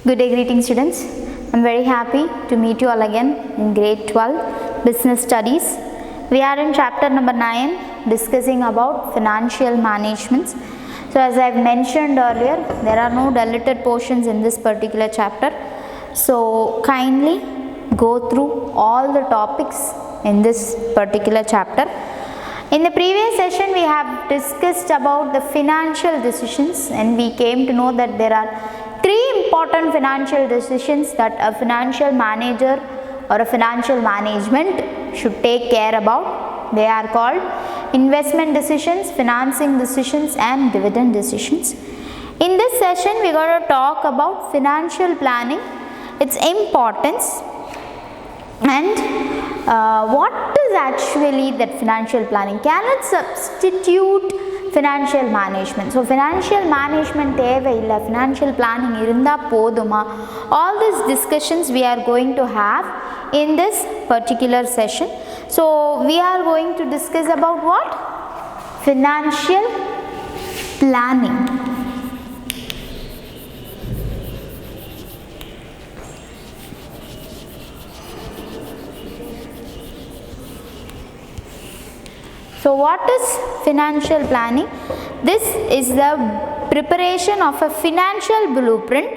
Good day, greeting students. I'm very happy to meet you all again in grade 12 business studies. We are in chapter number 9 discussing about financial management. So as I've mentioned earlier, there are no deleted portions in this particular chapter. So kindly go through all the topics in this particular chapter. In the previous session, we have discussed about the financial decisions, and we came to know that there are three important financial decisions that a financial manager or a financial management should take care about. They are called investment decisions, financing decisions, and dividend decisions. In this session, we are going to talk about financial planning, its importance, and what is actually that financial planning. Can it substitute financial management? So financial management தேவையில்லை, financial planning இருந்தால் போதுமா? All these discussions we are going to have in this particular session. So we are going to discuss about what? Financial planning. So what is financial planning? This is the preparation of a financial blueprint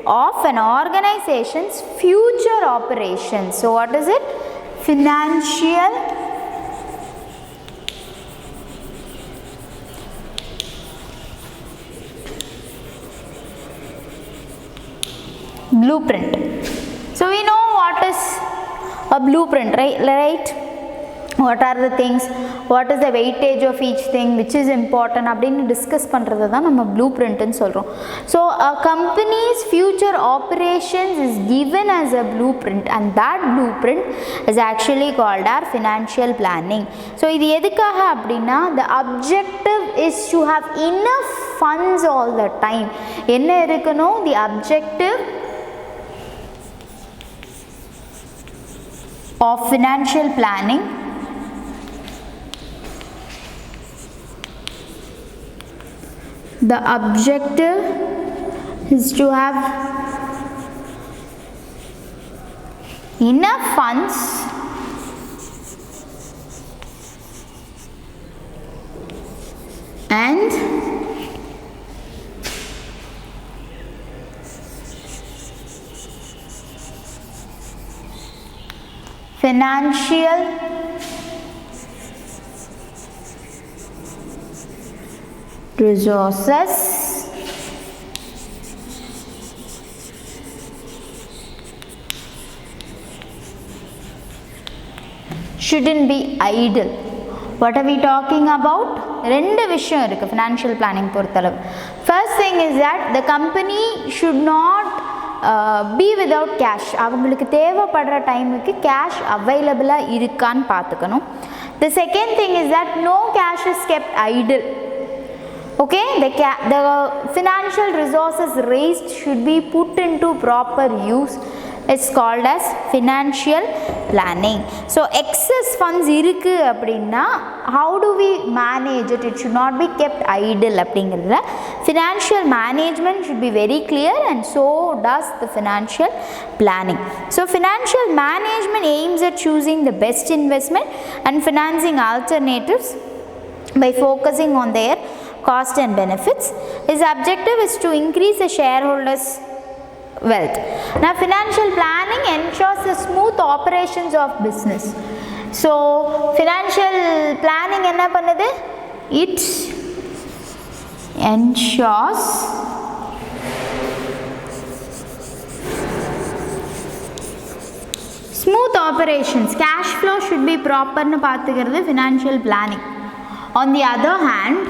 of an organization's future operations. So what is it? Financial blueprint. So we know what is a blueprint, right? What are the things, what is the weightage of each thing, which is important அப்படின்னு discuss பண்ணுறது தான் நம்ம blue பிரிண்ட்னு சொல்கிறோம். So a company's future operations is given as a blueprint, and that blueprint is actually called our financial planning. So இது எதுக்காக அப்படின்னா, the objective is to have enough funds all the time. என்ன இருக்கணும்? the objective of financial planning the objective is to have enough funds and financial resources shouldn't be idle. What are we talking about? ரெண்டு விஷயம் இருக்குது financial planning பொறுத்தளவு. First thing is that the company should not be without cash. அவங்களுக்கு தேவைப்படுற டைமுக்கு cash அவைலபிளாக இருக்கான்னு பார்த்துக்கணும். The second thing is that no cash is kept idle. Okay, the financial resources raised should be put into proper use. It's called as financial planning. So excess funds irukku அப்படின்னா, how do we manage it? It should not be kept idle அப்படிங்கிறதுல financial management should be very clear, and so does the financial planning. So financial management aims at choosing the best investment and financing alternatives by focusing on their cost and benefits. His objective is to increase the shareholders' wealth. Now financial planning ensures the smooth operations of business. So financial planning enna pannudhu? It ensures smooth operations. Cash flow should be proper nu paathukiradhu financial planning. On the other hand,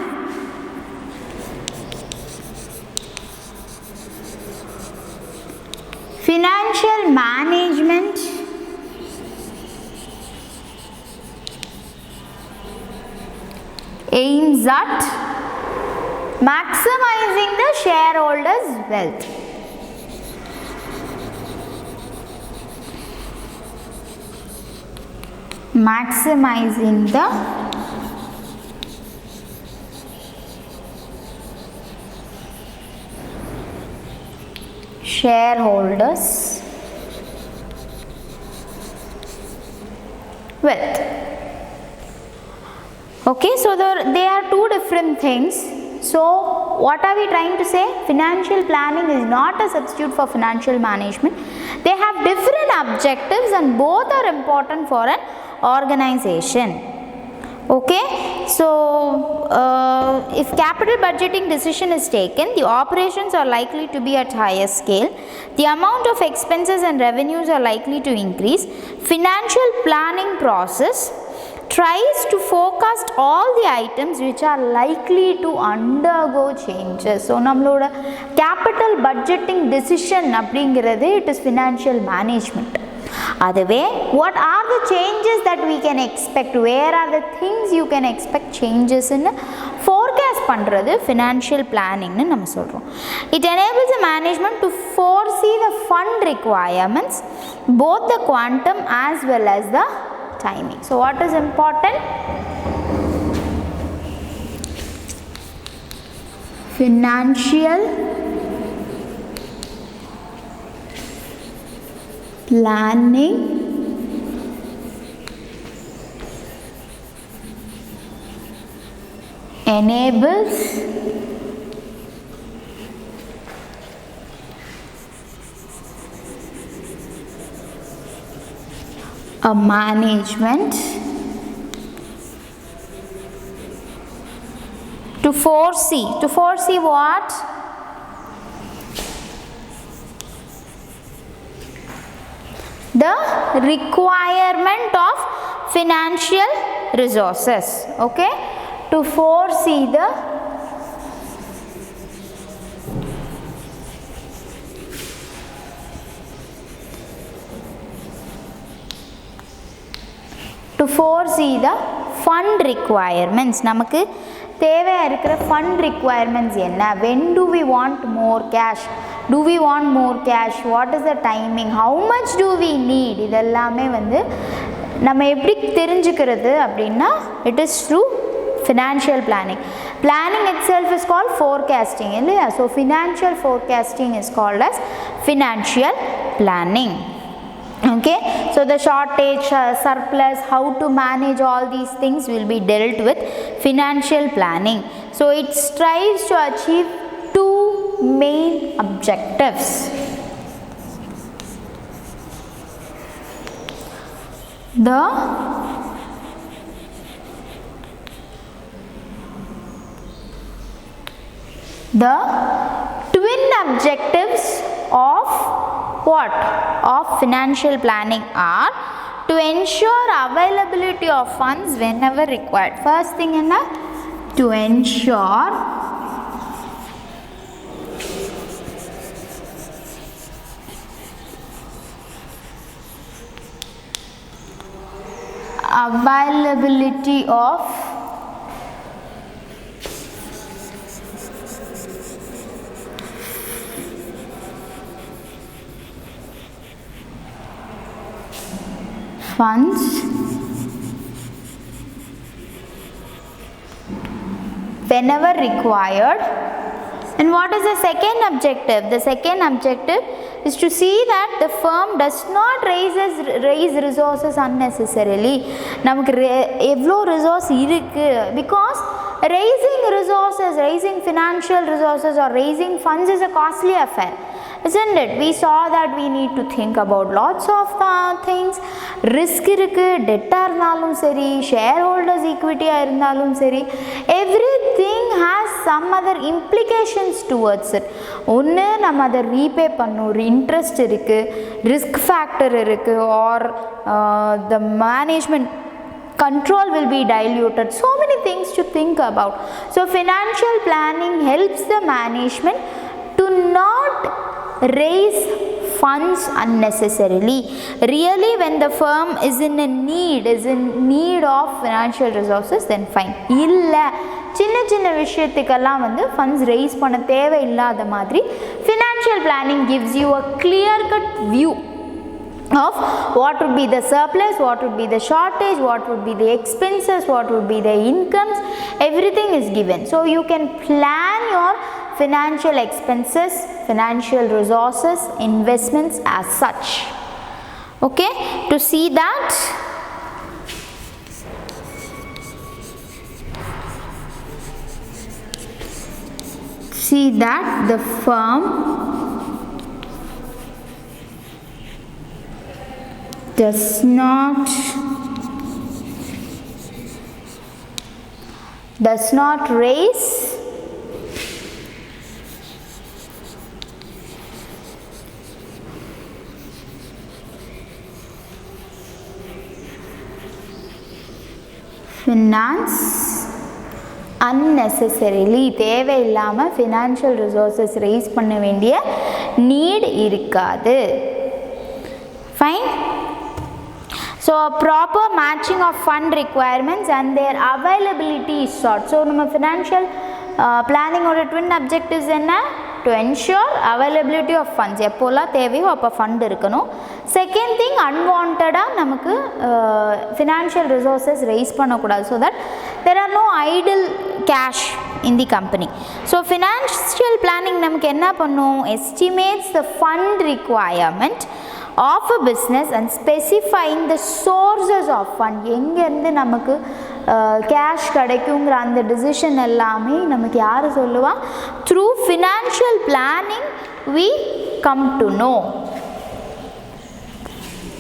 financial management aims at maximizing the shareholders' wealth. Maximizing the shareholders wealth. Okay, so they are two different things. So what are we trying to say? Financial planning is not a substitute for financial management. They have different objectives and both are important for an organization. Okay, so if capital budgeting decision is taken, the operations are likely to be at higher scale. The amount of expenses and revenues are likely to increase. Financial planning process tries to forecast all the items which are likely to undergo changes. So nammaloda capital budgeting decision அப்படிங்கிறது it is financial management. அதுவே what are the changes that we can expect, where are the things you can expect changes in forecast பண்றது financial planning னு நம்ம சொல்றோம். It enables the management to foresee the fund requirements, both the quantum as well as the timing. So what is important? Financial planning enables a management to foresee what? The requirement of financial resources. Okay, to foresee the fund requirements. நமக்கு தேவையா இருக்கிற fund requirements என்ன? When do we want more cash? Do we want more cash? What is the timing? How much do we need? இதெல்லாமே வந்து நம்ம எப்படி தெரிஞ்சுக்கிறது அப்படின்னா it is through financial planning. Planning itself is called forecasting இல்லையா? So financial forecasting is called as financial planning. Okay, so the shortage, surplus, how to manage all these things will be dealt with financial planning. So it strives to achieve two main objectives. The twin objectives of what? Of financial planning are to ensure availability of funds whenever required. First thing enna? To ensure availability of funds whenever required. And what is the second objective? The second objective is to see that the firm does not raise resources unnecessarily. நமக்கு எவ்வளோ resource இருக்கு, because raising financial resources or raising funds is a costly affair, isn't it? We saw that we need to think about lots of things. Risk இருக்கு, debt இருந்தாலும் சரி, shareholders equity இருந்தாலும் சரி, everything has some other implications towards it. ஒன்று நம்ம அதை repay பண்ணும், interest இருக்கு, risk factor இருக்கு, or the management control will be diluted. So many things to think about. So financial planning helps the management to not raise funds unnecessarily. Really, when the firm is in need of financial resources, then fine. இல்ல சின்ன விஷயத்துக்கெல்லாம் வந்து funds raise பண்ண தேவை இல்லாத மாதிரி financial planning gives you a clear cut view of what would be the surplus, what would be the shortage, what would be the expenses, what would be the incomes, everything is given. So you can plan your financial expenses, financial resources, investments as such. Okay, to see that, the firm does not raise finance unnecessarily. தேவையில்லாமல் financial resources raise பண்ண வேண்டிய need இருக்காது. Fine. So a proper matching of fund requirements and their availability is sought. So நம்ம financial planning ஓட twin objectives என்ன? To ensure availability of funds. எப்போல்லாம் தேவையோ அப்போ ஃபண்ட் இருக்கணும். செகண்ட் திங், அன்வான்டாக நமக்கு financial resources raise பண்ணக்கூடாது. So that there are no idle cash in the company. So financial planning நமக்கு என்ன பண்ணும்? Estimates the fund requirement of a business and specifying the sources of fund. எங்கேருந்து நமக்கு cash கிடைக்குங்கிற அந்த decision எல்லாமே நமக்கு யார் சொல்லுவா? Through financial planning we come to know.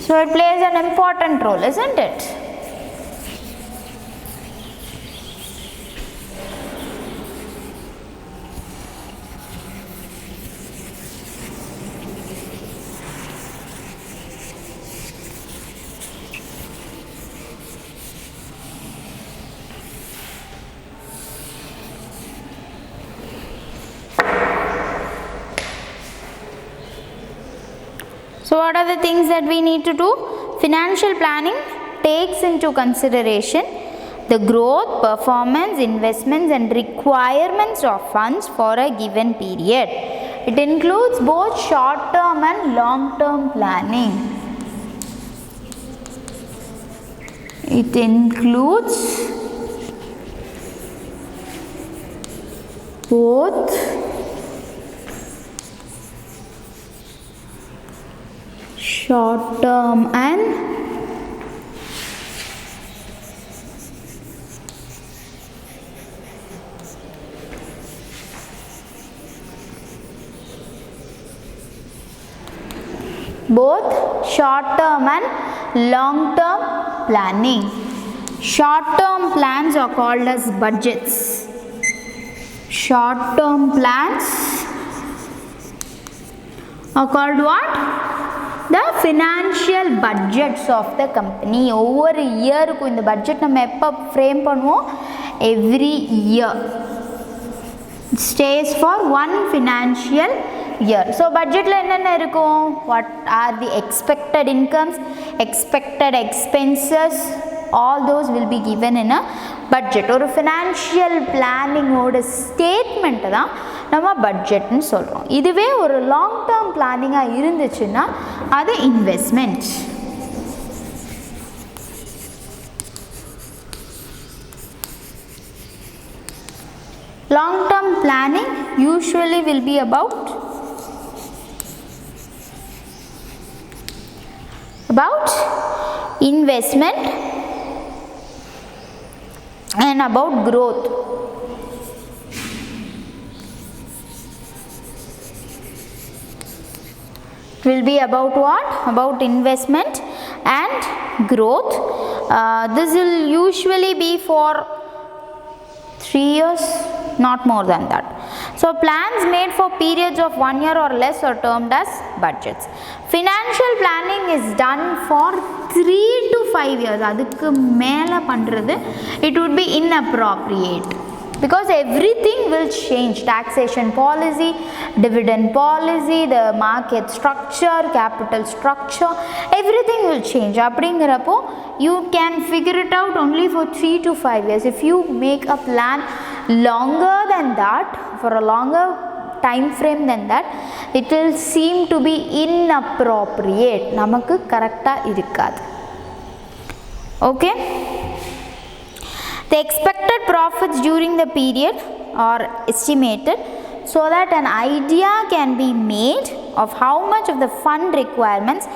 So it plays an important role, isn't it? So what are the things that we need to do? Financial planning takes into consideration the growth, performance, investments and requirements of funds for a given period. It includes both short term and long term planning. It includes both short term and long term planning. Short term plans are called as budgets. Short term plans are called what? The financial budgets of the company. ஒவ்வொரு இயருக்கும் இந்த budget நம்ம எப்போ frame பண்ணுவோம்? Every year. It stays for one financial year. So budgetல என்னென்ன இருக்கும்? What are the expected incomes, expected expenses, all those will be given in a budget. ஒரு financial planning ஓட statement தான் நம்ம பட்ஜெட்னு சொல்கிறோம். இதுவே ஒரு லாங் டேர்ம் பிளானிங்காக இருந்துச்சுன்னா அது investment. Long term planning usually will be about investment and about growth. Will be about what? About investment and growth. This will usually be for 3 years, not more than that. So plans made for periods of 1 year or less are termed as budgets. Financial planning is done for 3 to 5 years. அதுக்கு மேல பண்றது it would be inappropriate. Because everything will change. Taxation policy, dividend policy, the market structure, capital structure, everything will change. அப்படிங்கிறப்போ you can figure it out only for 3 to 5 years. If you make a plan longer than that, for a longer time frame than that, it will seem to be inappropriate. நமக்கு கரெக்டா இருக்காது. Okay? The expected profits during the period are estimated. so that an idea can be made of how much of the fund requirements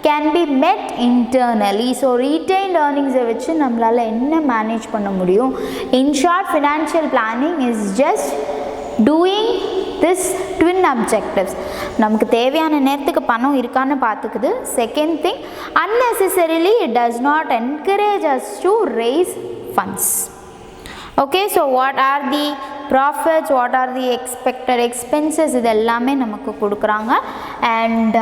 can be met internally. So retained earnings வச்சு நம்மளால என்ன manage பண்ண முடியும்? In short, financial planning is just doing this twin objectives. நமக்கு தேவையான நேரத்துக்கு பணம் இருக்கான்னு பார்த்துக்குது. Second thing, unnecessarily it does not encourage us to raise funds. Okay, so what are the profits, what are the expected expenses, இது எல்லாமே நமக்கு கொடுக்குறாங்க. And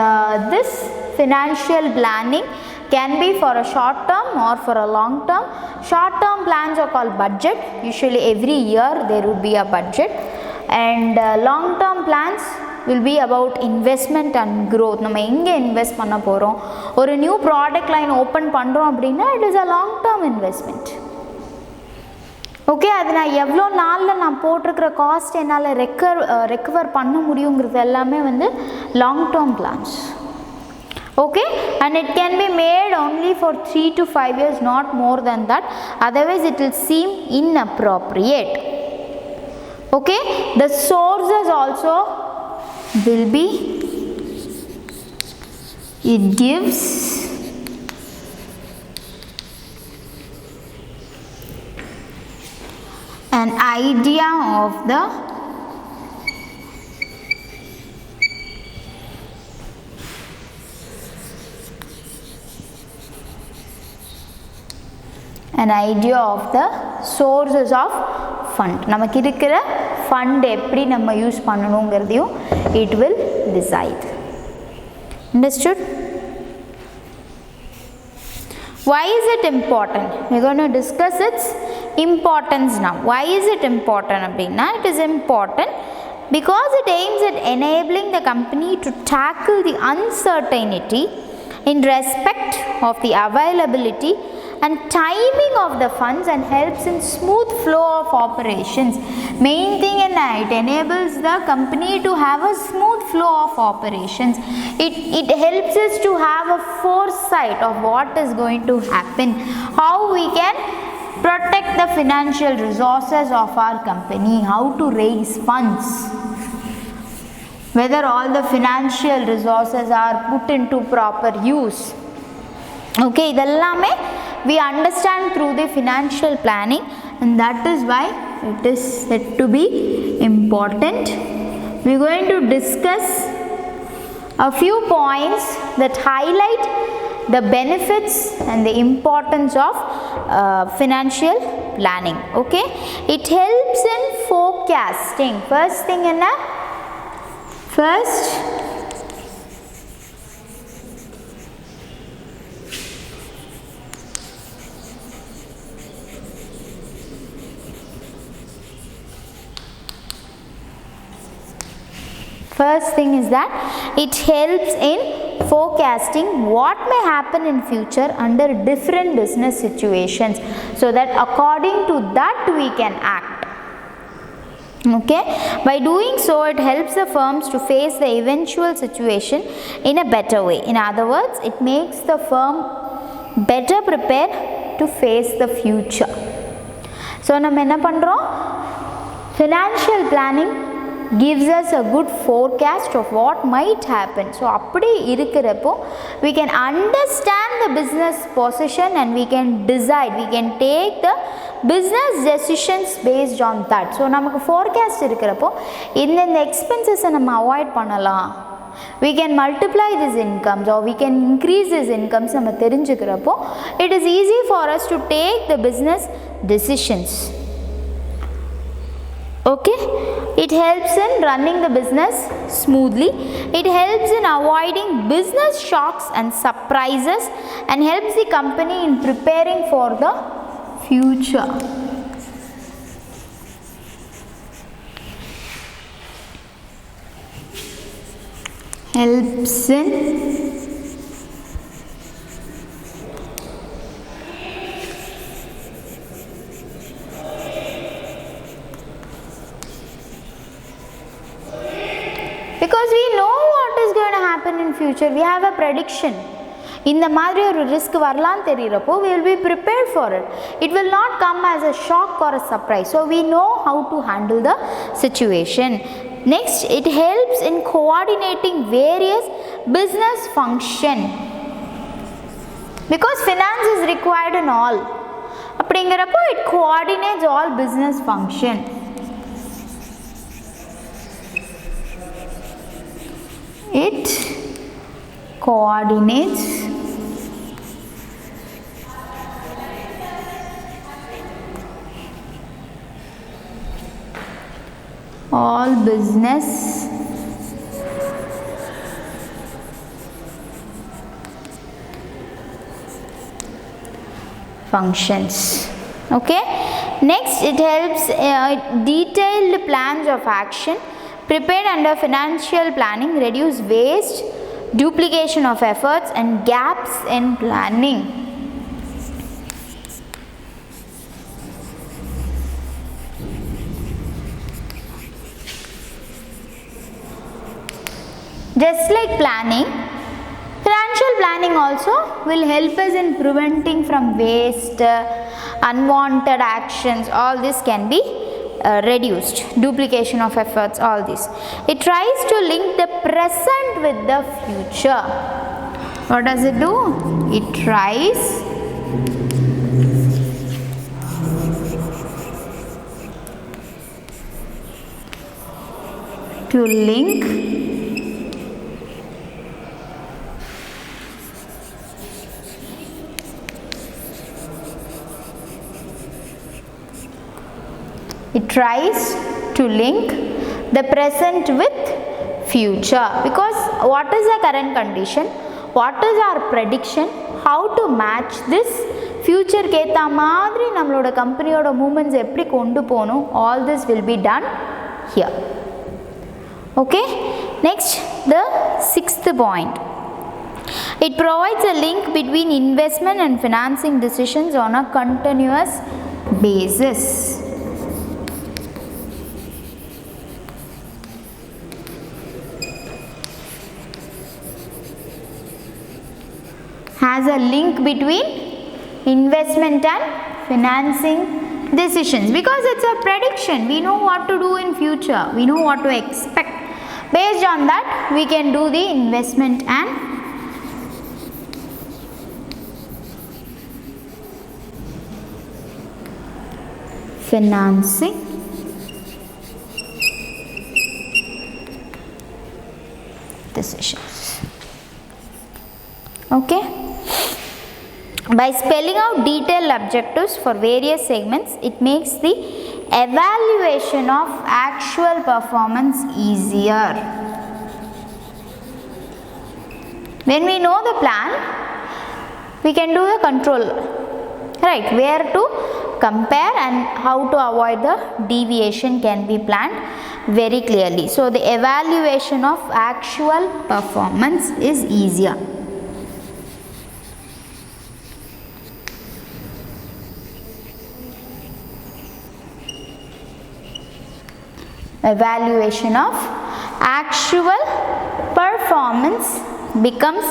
this financial planning can be for a short term or for a long term. Short term plans are called budget. Usually every year there would be a budget. And long term plans will be about investment and growth. நம்ம எங்கே invest பண்ண போகிறோம், ஒரு new product line open பண்ணுறோம் அப்படின்னா it is a long term investment. Okay, அது நான் எவ்வளோ நாளில் நான் போட்டிருக்கிற காஸ்ட் என்னால் ரெக்கவர் பண்ண முடியுங்கிறது எல்லாமே வந்து long term plans. Okay, and it can be made only for 3 to 5 years, not more than that, otherwise it will seem inappropriate. Okay, the sources also will be, it gives an idea of the sources of fund. நமக்கு இருக்கிற fund எப்படி நம்ம use பண்ணணுங்கிறதையும் it will decide. Understood? Why is it important? We're going to discuss its importance now. Why is it important அப்படின்னா, it is important because it aims at enabling the company to tackle the uncertainty in respect of the availability and timing of the funds and helps in smooth flow of operations. Main thing in it enables the company to have a smooth flow of operations. It helps us to have a foresight of what is going to happen, how we can protect the financial resources of our company, how to raise funds, whether all the financial resources are put into proper use. Okay, idellame we understand through the financial planning, and that is why it is said to be important. We are going to discuss a few points that highlight the benefits and the importance of financial planning. Okay, it helps in forecasting. First thing enna, first thing is that it helps in forecasting what may happen in future under different business situations, so that according to that we can act. Okay, by doing so it helps the firms to face the eventual situation in a better way. In other words, it makes the firm better prepared to face the future. So நம்ம என்ன பண்றோம், financial planning gives us a good forecast of what might happen. So அப்படி இருக்கிறப்போ we can understand the business position and we can decide, we can take the business decisions based on that. So நமக்கு forecast இருக்கிறப்போ இந்த expenses நம்ம avoid பண்ணலாம், we can multiply these incomes or we can increase these incomes நம்ம தெரிஞ்சுக்கிறப்போ it is easy for us to take the business decisions. Okay, it helps in running the business smoothly, it helps in avoiding business shocks and surprises, and helps the company in preparing for the future. Helps in because we know what is going to happen in future, we have a prediction. இந்த மாதிரி ஒரு risk வரலான்னு தெரிகிறப்போ we will be prepared for it. It will not come as a shock or a surprise. So we know how to handle the situation. Next, it helps in coordinating various business function, because finance is required in all. அப்படிங்கிறப்போ it coordinates all business function. It coordinates all business functions. Okay, next it helps detailed plans of action prepared under financial planning reduce waste, duplication of efforts and gaps in planning. Just like planning, financial planning also will help us in preventing from waste, unwanted actions. All this can be reduced, duplication of efforts, all this. It tries to link the present with the future. What does it do? It tries to link the present with future, because what is the current condition, what is our prediction, how to match this future கேத்த மாதிரி நம்மளோட கம்பெனியோட movements எப்படி கொண்டு போகணும், all this will be done here. Okay, next the sixth point. It provides a link between investment and financing decisions on a continuous basis. Has a link between investment and financing decisions, because it's a prediction. We know what to do in future, we know what to expect. Based on that, we can do the investment and financing decisions. Okay, by spelling out detailed objectives for various segments, it makes the evaluation of actual performance easier. When we know the plan, we can do the control, right, where to compare and how to avoid the deviation can be planned very clearly. So the evaluation of actual performance is easier. Evaluation of actual performance becomes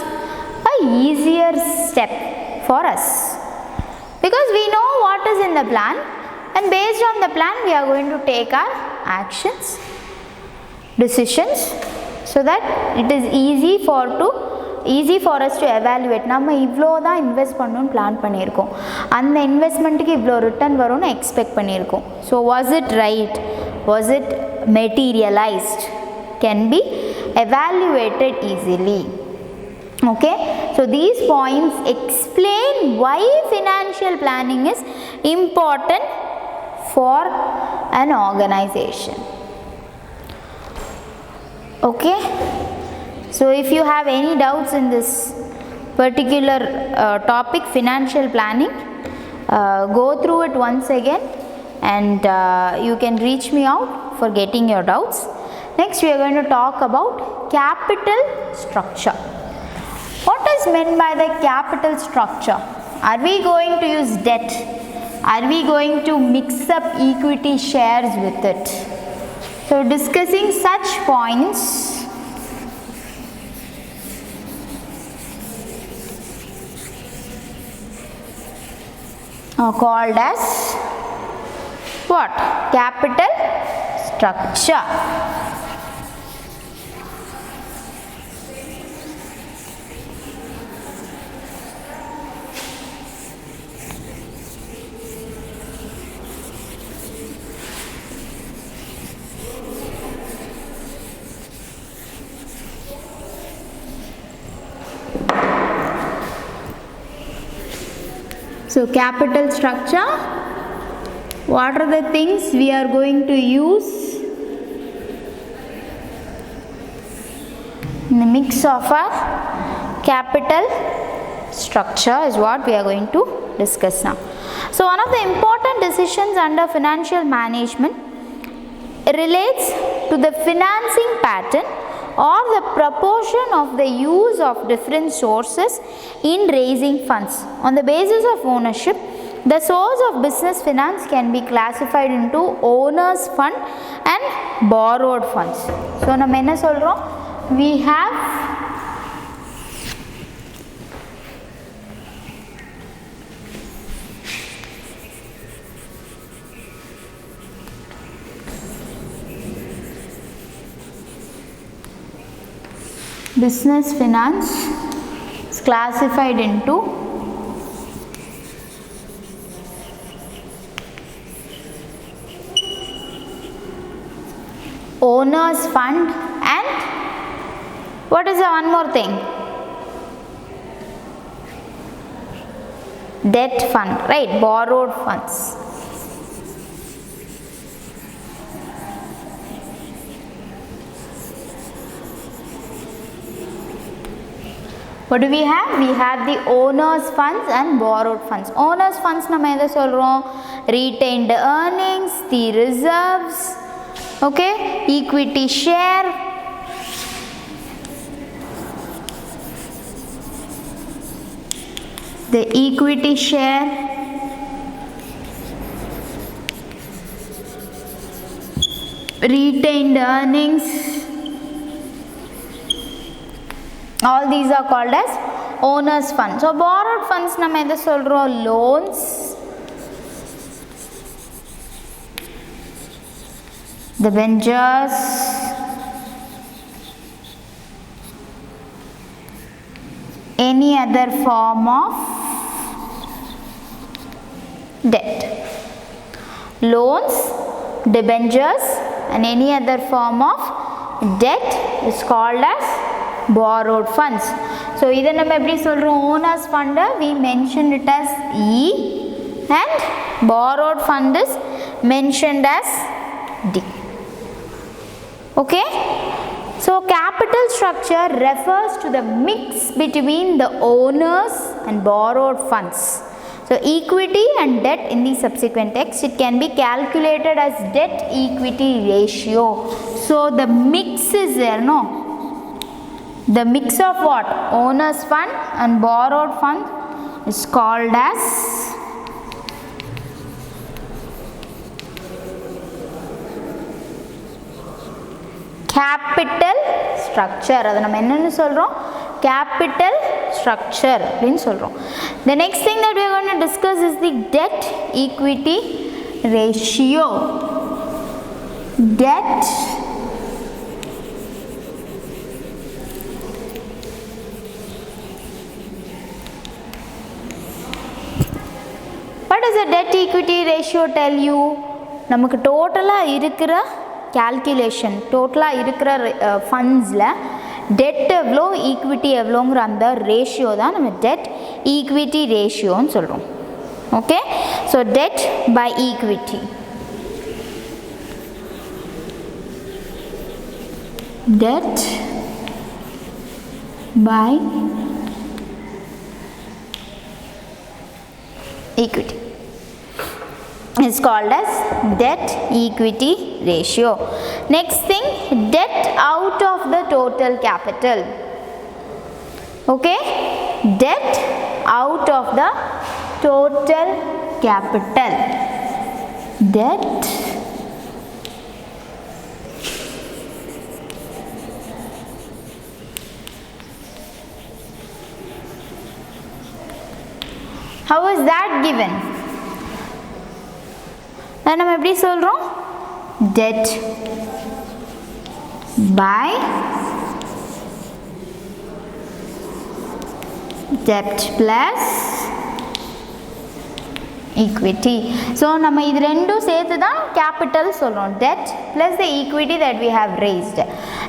a easier step for us, because we know what is in the plan, and based on the plan we are going to take our actions, decisions, so that it is easy for us to evaluate. நம்ம இவ்வளோ தான் invest பண்ணணும்னு plan பண்ணியிருக்கோம், அந்த இன்வெஸ்ட்மெண்ட்டுக்கு இவ்வளோ return வரும்னு expect பண்ணியிருக்கோம். So was it right, was it materialized, can be evaluated easily. Okay, so these points explain why financial planning is important for an organization. Okay, so if you have any doubts in this particular topic, financial planning, go through it once again, and you can reach me out for getting your doubts. Next we are going to talk about capital structure. What is meant by the capital structure? Are we going to use debt? Are we going to mix up equity shares with it? So discussing such points, are called as what? Capital structure. So capital structure, what are the things we are going to use in the mix of our capital structure is what we are going to discuss now. So one of the important decisions under financial management relates to the financing pattern or the proportion of the use of different sources in raising funds. On the basis of ownership, the source of business finance can be classified into owner's fund and borrowed funds. So நம்ம என்ன சொல்றோம்? We have business finance is classified into owner's fund and what is the one more thing? Debt fund, right? Borrowed funds. What do we have? We have the owner's funds and borrowed funds. Owner's funds நம்ம எதை சொல்றோம்? Retained earnings, the reserves, okay, equity share, the equity share, retained earnings, all these are called as owner's funds. So borrowed funds நம்ம எதை சொல்றோம்? Loans, debentures, any other form of debt. Loans, debentures and any other form of debt is called as borrowed funds. So இதை நம்ம எப்படி சொல்றோம்? Owner's fund we mentioned it as E and borrowed fund is mentioned as D. Okay, so capital structure refers to the mix between the owners and borrowed funds. So equity and debt in the subsequent text, it can be calculated as debt equity ratio. So the mix is there, no? The mix of what? Owner's fund and borrowed fund is called as capital structure. அது நம்ம என்னன்னு சொல்றோம்? Capital structure அப்படினு சொல்றோம். The next thing that we are going to discuss is the debt equity ratio. Debt what does the debt equity ratio tell you? நமக்கு டோட்டலா இருக்கிற calculation, டோட்டலா இருக்கிற ஃபண்ட்ஸில் டெட் எவ்வளோ ஈக்விட்டி எவ்வளோங்கிற அந்த ரேஷியோ தான் நம்ம டெட் ஈக்விட்டி ரேஷியோன்னு சொல்கிறோம். Okay, so debt by equity, debt by equity is called as debt equity ratio. Next thing, debt out of the total capital. Okay, debt out of the total capital. Debt how is that given? நம்ம எப்படி சொல்றோம்? Debt by debt plus equity. So நம்ம இது ரெண்டும் சேர்த்து தான் capital சொல்றோம். Debt plus the equity that we have raised,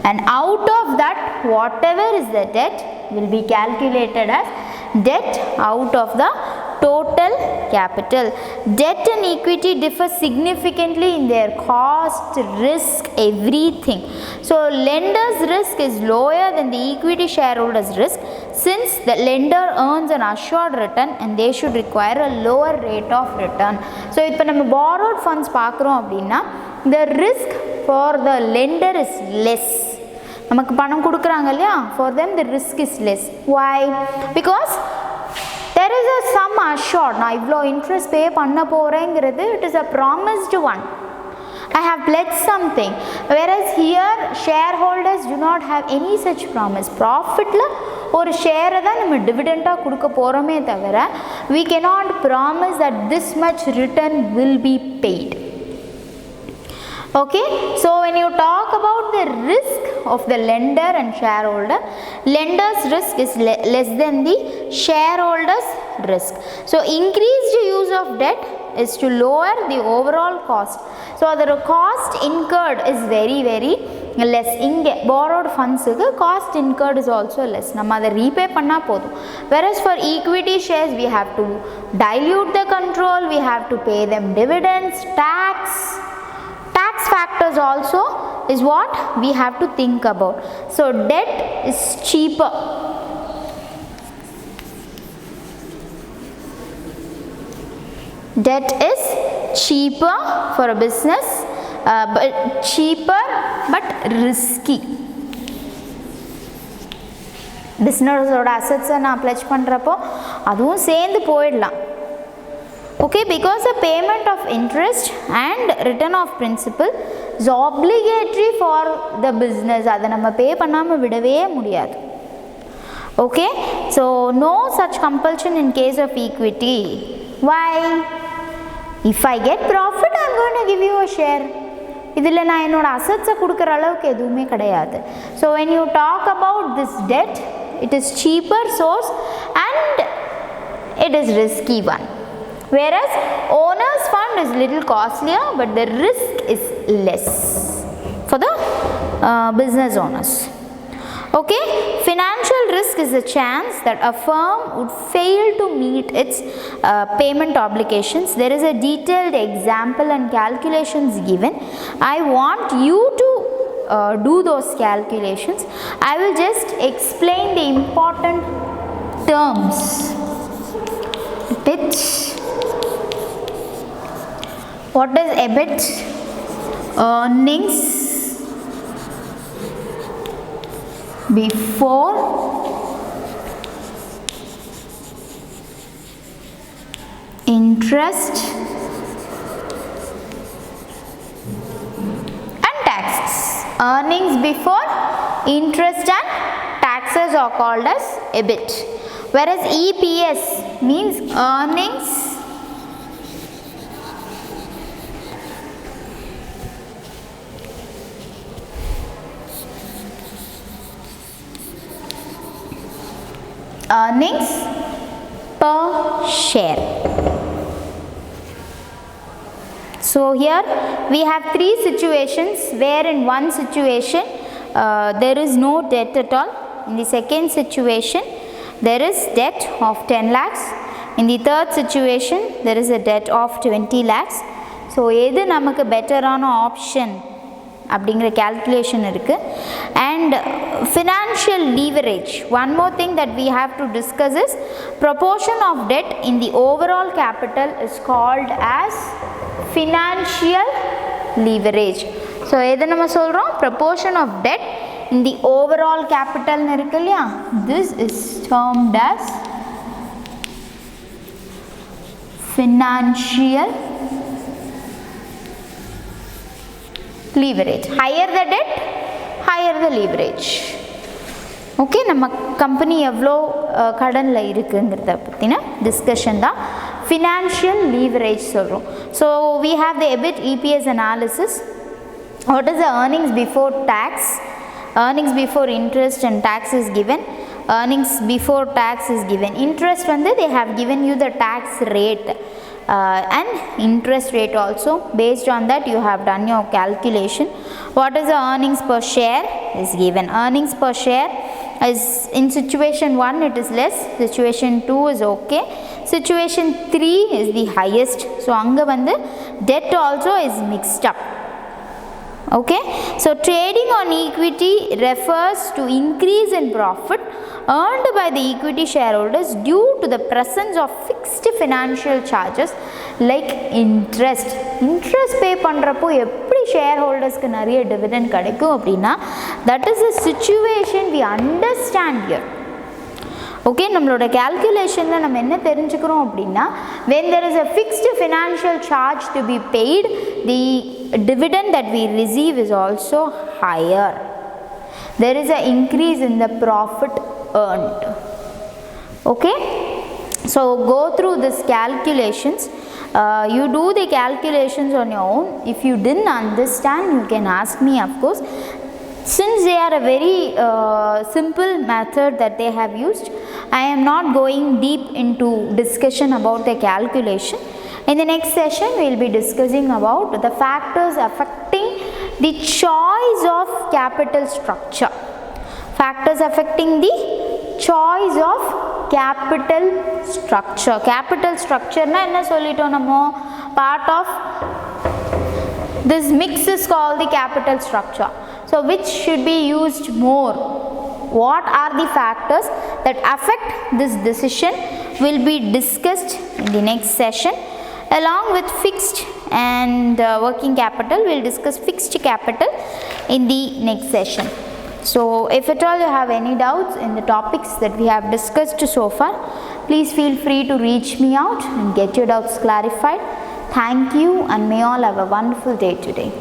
and out of that whatever is the debt will be calculated as debt out of the total capital. Debt and equity differ significantly in their cost, risk, everything. So lender's risk is lower than the equity shareholders risk, since the lender earns an assured return and they should require a lower rate of return. So இப்போ நம்ம borrowed funds பார்க்குறோம் அப்படின்னா the risk for the lender is less. நமக்கு பணம் கொடுக்குறாங்க இல்லையா, for them the risk is less. Why? Because there is a sum assured. நான் இவ்வளோ இன்ட்ரெஸ்ட் பே பண்ண போகிறேங்கிறது it is a promised one. I have pledged something, whereas here shareholders do not have any such promise. Profitல ஒரு ஷேரை தான் நம்ம டிவிடெண்டாக கொடுக்க போகிறோமே தவிர we cannot promise that this much return will be paid. Okay, so when you talk about the risk of the lender and shareholder, lender's risk is less than the shareholder's risk. So increased use of debt is to lower the overall cost. So the cost incurred is very less. இங்கே borrowed fundsக்கு cost incurred is also less. நம்ம அதை repay பண்ணா போதும். Whereas for equity shares we have to dilute the control, we have to pay them dividends, tax factors also is what we have to think about. So debt is cheaper. Debt is cheaper for a business, but cheaper but risky. பிஸ்னஸோட அசட்ஸை நான் ப்ளெட்ஜ் பண்ணுறப்போ அதுவும் சேர்ந்து போயிடலாம். Okay, because the payment of interest and return of principal is obligatory for the business. அதை நம்ம பே பண்ணாமல் விடவே முடியாது. Okay, so no such compulsion in case of equity. Why? If I get profit, I am going to give you a share. இதில் நான் என்னோட அசட்ஸை கொடுக்குற அளவுக்கு எதுவுமே கிடையாது. So when you talk about this debt, it is cheaper source and it is risky one. Whereas owner's fund is little costlier, but the risk is less for the business owners. Okay, financial risk is a chance that a firm would fail to meet its payment obligations. There is a detailed example and calculations given. I want you to do those calculations. I will just explain the important terms. What is EBIT? Earnings before interest and taxes. Earnings before interest and taxes are called as EBIT, whereas EPS means earnings per share. So here we have three situations, where in one situation there is no debt at all. In the second situation there is debt of 10 lakhs. In the third situation there is a debt of 20 lakhs. So எது நமக்கு பெட்டரான option அப்படிங்கிற calculation இருக்கு. And financial leverage, one more thing that we have to discuss is proportion of debt in the overall capital is called as financial leverage. So எது நம்ம சொல்றோம், proportion of debt in the overall capital இருக்கு இல்லையா, this is termed as financial leverage. Higher the debt, higher the leverage. Okay, நம்ம company எவ்வளோ கடனில் இருக்குங்கிறத பற்றின டிஸ்கஷன் தான் ஃபினான்ஷியல் லீவரேஜ் சொல்கிறோம். So we have the EBIT EPS analysis. What is the earnings before tax? Earnings before interest and tax is given. Earnings before tax is given. Interest வந்து they have given you the tax rate and interest rate also. Based on that you have done your calculation. What is the earnings per share is given. Earnings per share As in situation 1 it is less, situation 2 is okay, situation 3 is the highest. So anga vandu debt also is mixed up. Okay, so trading on equity refers to increase in profit earned by the equity shareholders due to the presence of fixed financial charges like interest. Interest pay பண்றப்போ எப்படி shareholdersக்கு நிறைய dividend கிடைக்கும் அப்படின்னா, that is a situation we understand here. Okay, நம்மளோட calculationல நம்ம என்ன தெரிஞ்சுக்கிறோம் அப்படின்னா, when there is a fixed financial charge to be paid, the dividend that we receive is also higher. There is an increase in the profit earned. Okay, so go through this calculations. You do the calculations on your own. If you didn't understand, you can ask me, of course. Since they are a very simple method that they have used, I am not going deep into discussion about the calculation. In the next session, we will be discussing about the factors affecting the choice of capital structure. Factors affecting the choice of capital structure. Capital structure na enna sollitom namo, part of this mix is called the capital structure. So which should be used more? What are the factors that affect this decision will be discussed in the next session. Along with fixed and working capital, we will discuss fixed capital in the next session. So if at all you have any doubts in the topics that we have discussed so far, please feel free to reach me out and get your doubts clarified. Thank you, and may all have a wonderful day today.